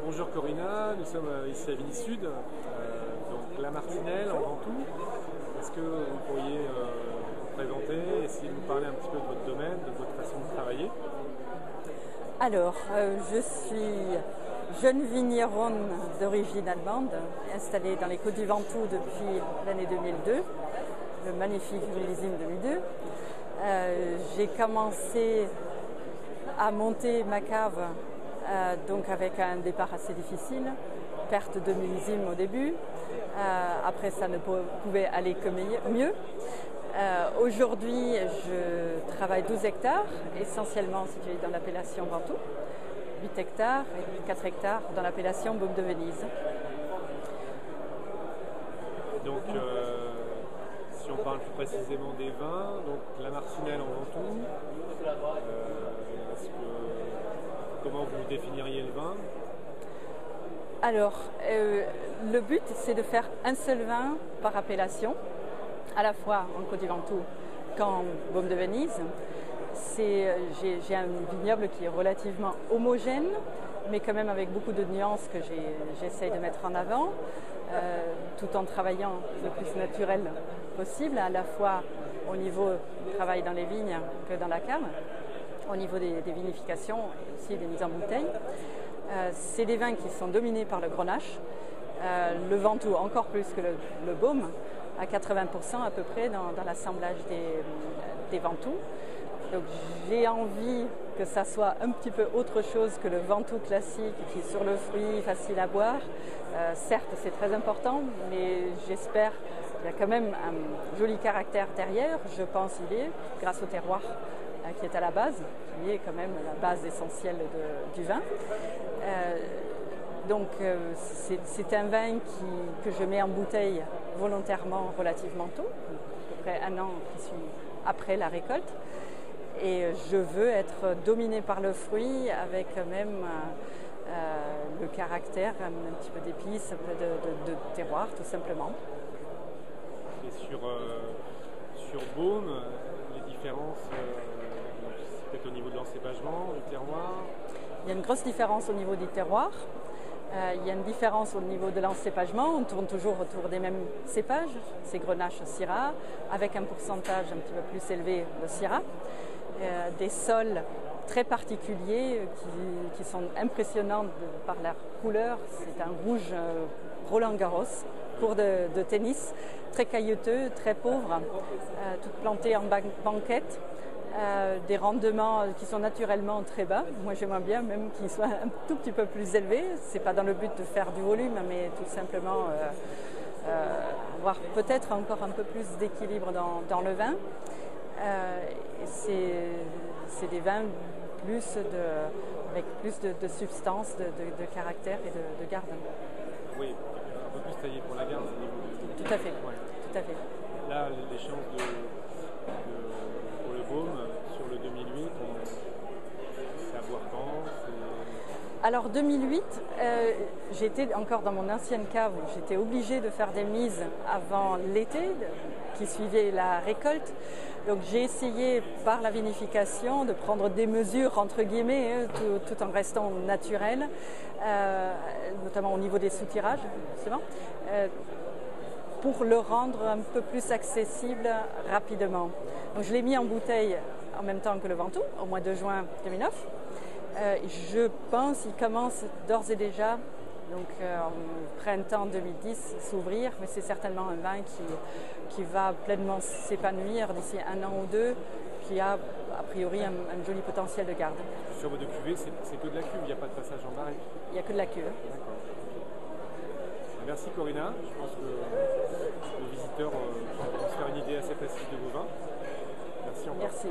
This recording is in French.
Bonjour Corinna, nous sommes ici à Vigny Sud, donc la Martinelle en Ventoux. Est-ce que vous pourriez vous présenter, essayer de nous parler un petit peu de votre domaine, de votre façon de travailler? Alors, je suis jeune vigneronne d'origine allemande, installée dans les Côtes du Ventoux depuis l'année 2002, le magnifique millésime 2002. J'ai commencé à monter ma cave donc avec un départ assez difficile, perte de millésime au début. Après, ça ne pouvait aller que mieux. Aujourd'hui, je travaille 12 hectares, essentiellement situés dans l'appellation Ventoux, 8 hectares et 4 hectares dans l'appellation Baume de Venise. Donc, si on parle plus précisément des vins, donc la Martinelle en Ventoux, comment vous définiriez le vin? Alors, le but, c'est de faire un seul vin par appellation, à la fois en Côte du Ventoux qu'en Baume de Venise. J'ai un vignoble qui est relativement homogène, mais quand même avec beaucoup de nuances que j'essaye de mettre en avant, tout en travaillant le plus naturel possible, à la fois au niveau du travail dans les vignes que dans la cave, au niveau des vinifications et aussi des mises en bouteille. C'est des vins qui sont dominés par le grenache, le Ventoux encore plus que le Baume, à 80% à peu près dans l'assemblage des Ventoux. Donc j'ai envie que ça soit un petit peu autre chose que le Ventoux classique qui est sur le fruit, facile à boire. Certes, c'est très important, mais j'espère qu'il y a quand même un joli caractère derrière. Je pense qu'il est, grâce au terroir qui est à la base, qui est quand même la base essentielle du vin. Donc c'est un vin que je mets en bouteille volontairement relativement tôt, à peu près un an qui suit après la récolte. Et je veux être dominée par le fruit avec même le caractère un petit peu d'épices, de terroir tout simplement. Et sur Baume, les différences, c'est peut-être au niveau de l'encépagement, du terroir? Il y a une grosse différence au niveau du terroir. Il y a une différence au niveau de l'encépagement. On tourne toujours autour des mêmes cépages, c'est Grenache Syrah, avec un pourcentage un petit peu plus élevé de Syrah. Des sols très particuliers qui sont impressionnants par leur couleur. C'est un rouge Roland Garros, court de tennis, très caillouteux, très pauvre, tout planté en banquette. Des rendements qui sont naturellement très bas. Moi, j'aimerais bien même qu'ils soient un tout petit peu plus élevés. C'est pas dans le but de faire du volume, mais tout simplement avoir peut-être encore un peu plus d'équilibre dans le vin. C'est des vins avec plus de substance, de caractère et de garde. Oui, un peu plus taillé pour la garde. Tout à fait. Ouais. Tout à fait. Là, les chances pour le Baume sur le 2008, c'est à boire quand? Alors 2008, j'étais encore dans mon ancienne cave où j'étais obligée de faire des mises avant l'été qui suivait la récolte. Donc j'ai essayé par la vinification de prendre des mesures entre guillemets tout en restant naturel, notamment au niveau des soutirages justement, pour le rendre un peu plus accessible rapidement. Donc je l'ai mis en bouteille en même temps que le Ventoux au mois de juin 2009. Je pense qu'il commence d'ores et déjà, donc en printemps 2010, s'ouvrir, mais c'est certainement un vin qui va pleinement s'épanouir d'ici un an ou deux, qui a priori un joli potentiel de garde. Sur vos deux cuvées, c'est que de la cuve, il n'y a pas de passage en barrique? Il n'y a que de la cuve. D'accord. Merci Corinna, je pense que nos visiteurs vont se faire une idée assez précise de vos vins. Merci encore. Merci.